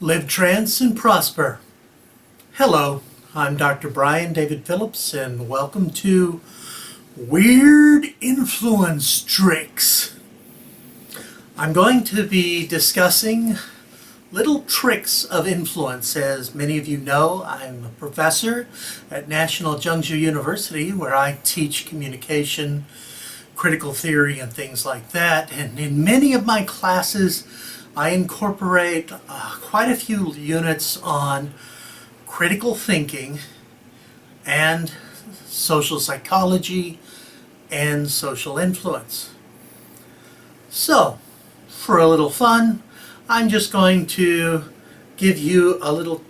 Live trance and prosper. Hello, I'm Dr. Brian David Phillips, and welcome to Weird Influence Tricks. I'm going to be discussing little tricks of influence. As many of you know, I'm a professor at National Zhengzhou University, where I teach communication, critical theory, and things like that. And in many of my classes, I incorporate quite a few units on critical thinking and social psychology and social influence. So, for a little fun, I'm just going to give you a little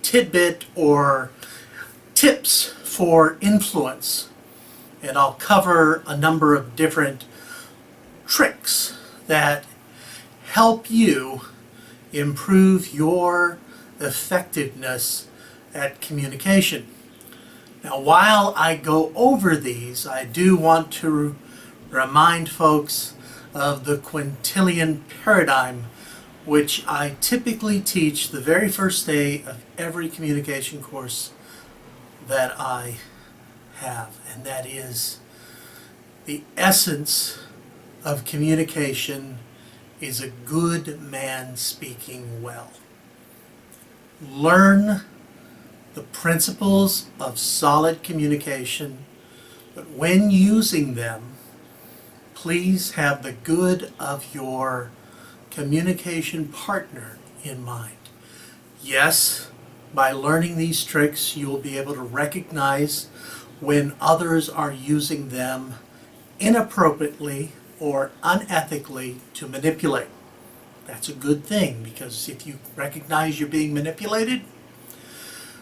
tidbit or tips for influence. And I'll cover a number of different tricks that help you improve your effectiveness at communication. Now, while I go over these, I do want to remind folks of the quintillion paradigm, which I typically teach the very first day of every communication course that I have, and that is the essence of communication is a good man speaking well. Learn the principles of solid communication, but when using them, please have the good of your communication partner in mind. Yes, by learning these tricks, you will be able to recognize when others are using them inappropriately or unethically to manipulate. That's a good thing, because if you recognize you're being manipulated,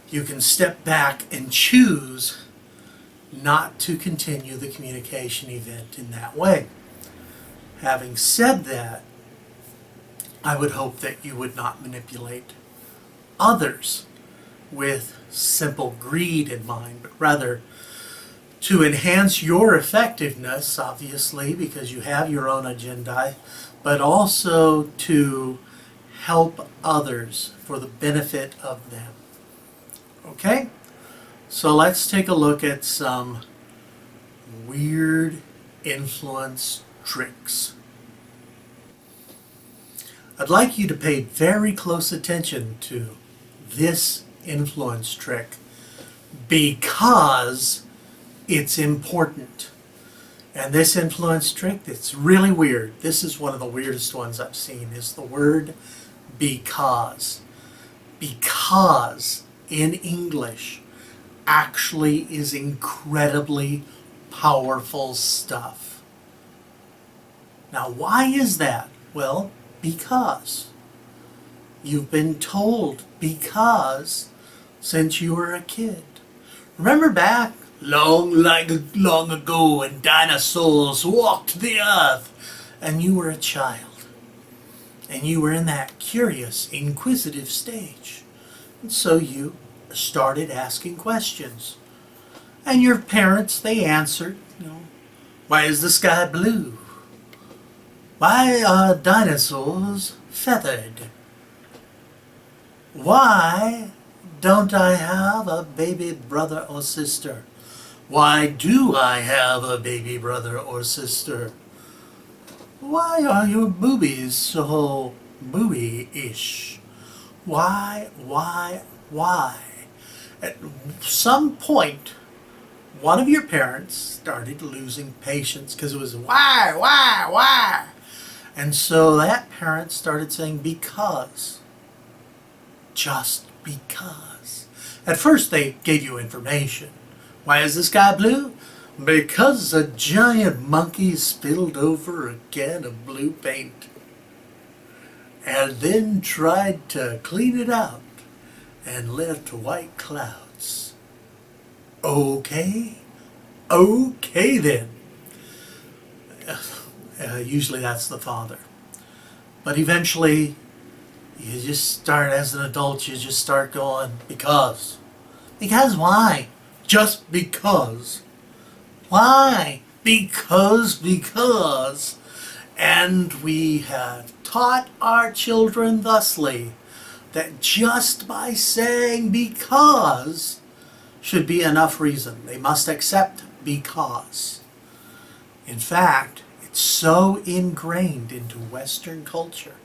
you can step back and choose not to continue the communication event in that way. Having said that, I would hope that you would not manipulate others with simple greed in mind, but rather to enhance your effectiveness, obviously, because you have your own agenda, but also to help others for the benefit of them. Okay? So let's take a look at some weird influence tricks. I'd like you to pay very close attention to this influence trick because it's important. And this influence trick, it's really weird. This is one of the weirdest ones I've seen, is the word because. Because in English actually is incredibly powerful stuff. Now, why is that? Well, because. You've been told because since you were a kid. Remember back long ago when dinosaurs walked the earth and you were a child and you were in that curious, inquisitive stage. And so you started asking questions. And your parents, they answered, why is the sky blue? Why are dinosaurs feathered? Why don't I have a baby brother or sister? Why do I have a baby brother or sister? Why are your boobies so booby-ish? Why? At some point, one of your parents started losing patience because it was why? And so that parent started saying because. Just because. At first they gave you information. Why is the sky blue? Because a giant monkey spilled over a can of blue paint and then tried to clean it out and left white clouds. Okay then. Usually that's the father. But eventually you just start, as an adult, you just start going, because. Because why? Just because. Why? Because. And we have taught our children thusly that just by saying because should be enough reason. They must accept because. In fact, it's so ingrained into Western culture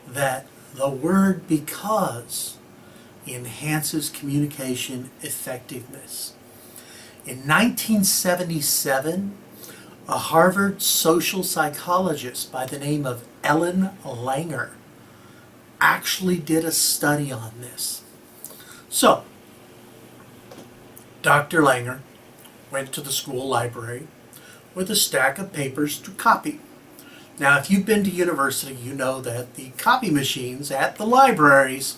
that the word because enhances communication effectiveness. In 1977, a Harvard social psychologist by the name of Ellen Langer actually did a study on this. So, Dr. Langer went to the school library with a stack of papers to copy. Now, if you've been to university, you know that the copy machines at the libraries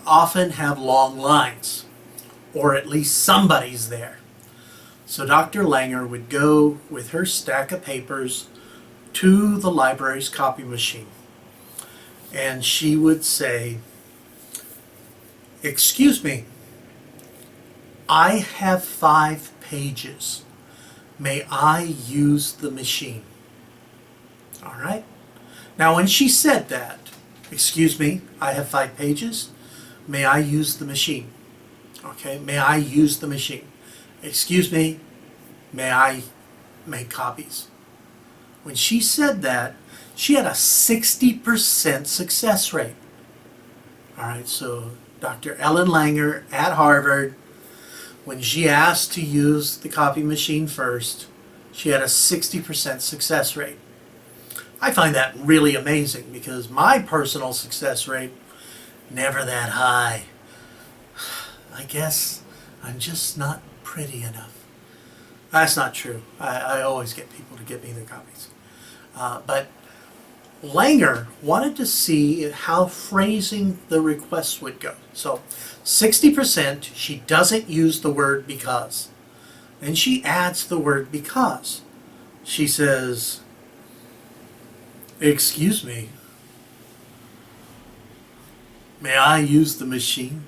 often have long lines, or at least somebody's there. So Dr. Langer would go with her stack of papers to the library's copy machine, and she would say, "Excuse me, I have 5 pages. May I use the machine?" All right? Now, when she said that, "Excuse me, I have 5 pages. May I use the machine?" Okay, may I use the machine? "Excuse me, may I make copies?" When she said that, she had a 60% success rate. All right, so Dr. Ellen Langer at Harvard, when she asked to use the copy machine first, she had a 60% success rate. I find that really amazing because my personal success rate, never that high. I guess I'm just not pretty enough. That's not true. I always get people to get me their copies. But Langer wanted to see how phrasing the request would go. So 60%, she doesn't use the word because. Then she adds the word because. She says, "Excuse me, may I use the machine?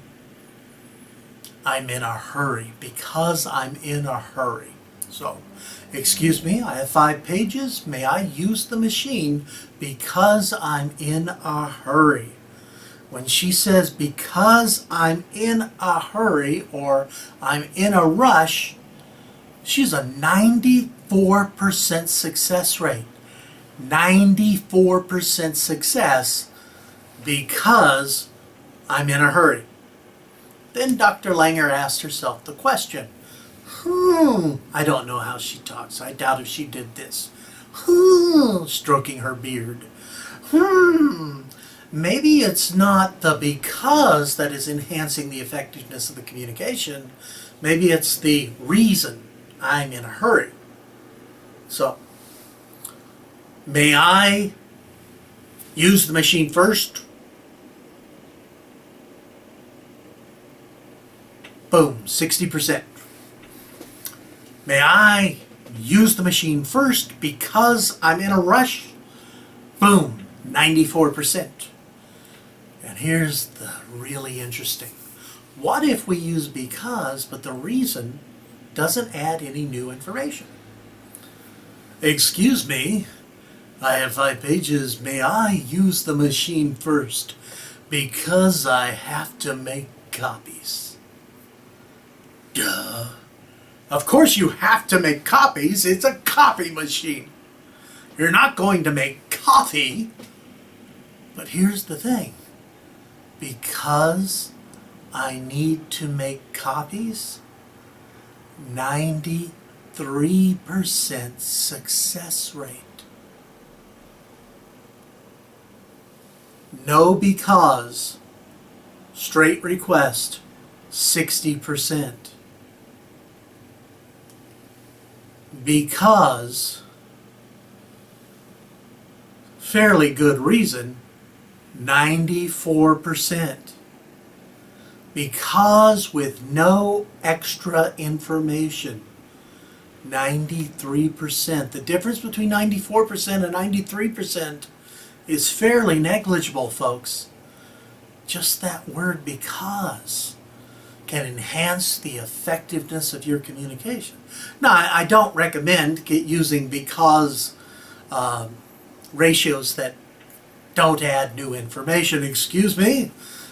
I'm in a hurry, because I'm in a hurry." So, "Excuse me, I have 5 pages. May I use the machine because I'm in a hurry?" When she says because I'm in a hurry or I'm in a rush, she's a 94% success rate. 94% success because I'm in a hurry. Then Dr. Langer asked herself the question, I don't know how she talks. I doubt if she did this. Stroking her beard. Maybe it's not the because that is enhancing the effectiveness of the communication. Maybe it's the reason I'm in a hurry. So, may I use the machine first? Boom, 60%. May I use the machine first because I'm in a rush? Boom, 94%. And here's the really interesting. What if we use because, but the reason doesn't add any new information? "Excuse me, I have 5 pages. May I use the machine first because I have to make copies?" Duh. Of course you have to make copies. It's a copy machine. You're not going to make coffee. But here's the thing. Because I need to make copies, 93% success rate. No because, straight request, 60%. Because, fairly good reason, 94%. Because with no extra information, 93%. The difference between 94% and 93% is fairly negligible, folks. Just that word because can enhance the effectiveness of your communication. Now, I don't recommend using because ratios that Don't add new information. Excuse me?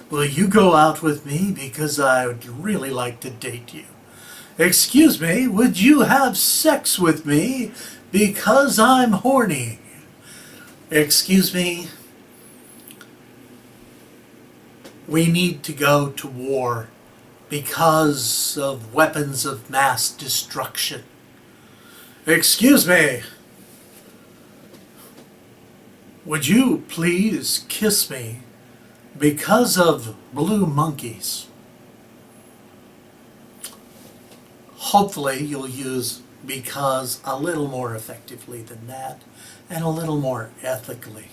Will you go out with me because I would really like to date you? Excuse me, would you have sex with me because I'm horny? Excuse me, we need to go to war because of weapons of mass destruction. Excuse me, would you please kiss me because of blue monkeys? Hopefully you'll use because a little more effectively than that, and a little more ethically.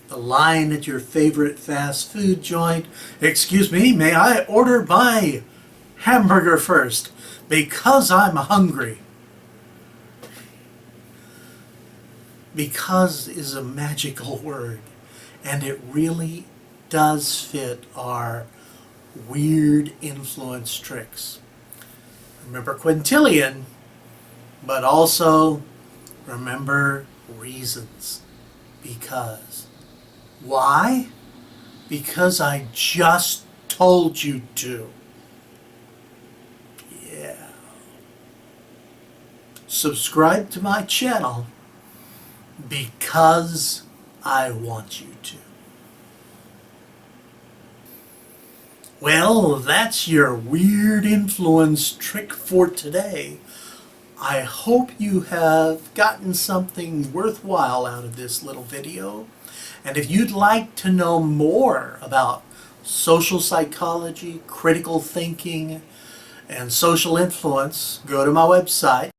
The line at your favorite fast food joint, excuse me, may I order my hamburger first because I'm hungry? Because is a magical word, and it really does fit our weird influence tricks. Remember quintillion, but also remember reasons. Because. Why? Because I just told you to. Yeah. Subscribe to my channel because I want you to. Well, that's your weird influence trick for today. I hope you have gotten something worthwhile out of this little video. And if you'd like to know more about social psychology, critical thinking, and social influence, go to my website,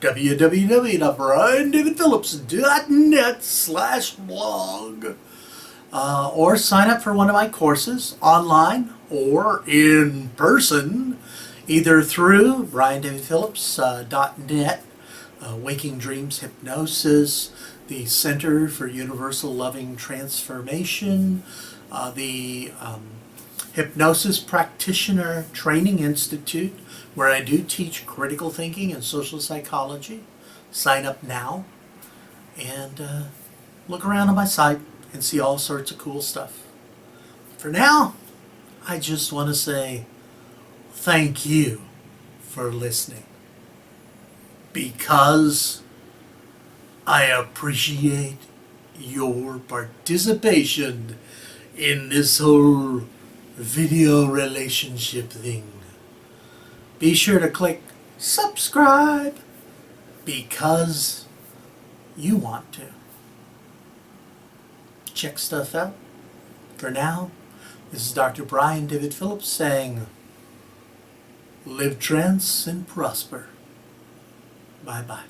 www.briandavidphillips.net/blog. Or sign up for one of my courses online or in person, either through briandavidphillips.net, Waking Dreams Hypnosis, the Center for Universal Loving Transformation, the Hypnosis Practitioner Training Institute, where I do teach critical thinking and social psychology. Sign up now and look around on my site and see all sorts of cool stuff. For now, I just want to say thank you for listening, because I appreciate your participation in this whole video relationship thing. Be sure to click subscribe because you want to. Check stuff out. For now, this is Dr. Brian David Phillips saying, live trance and prosper. Bye-bye.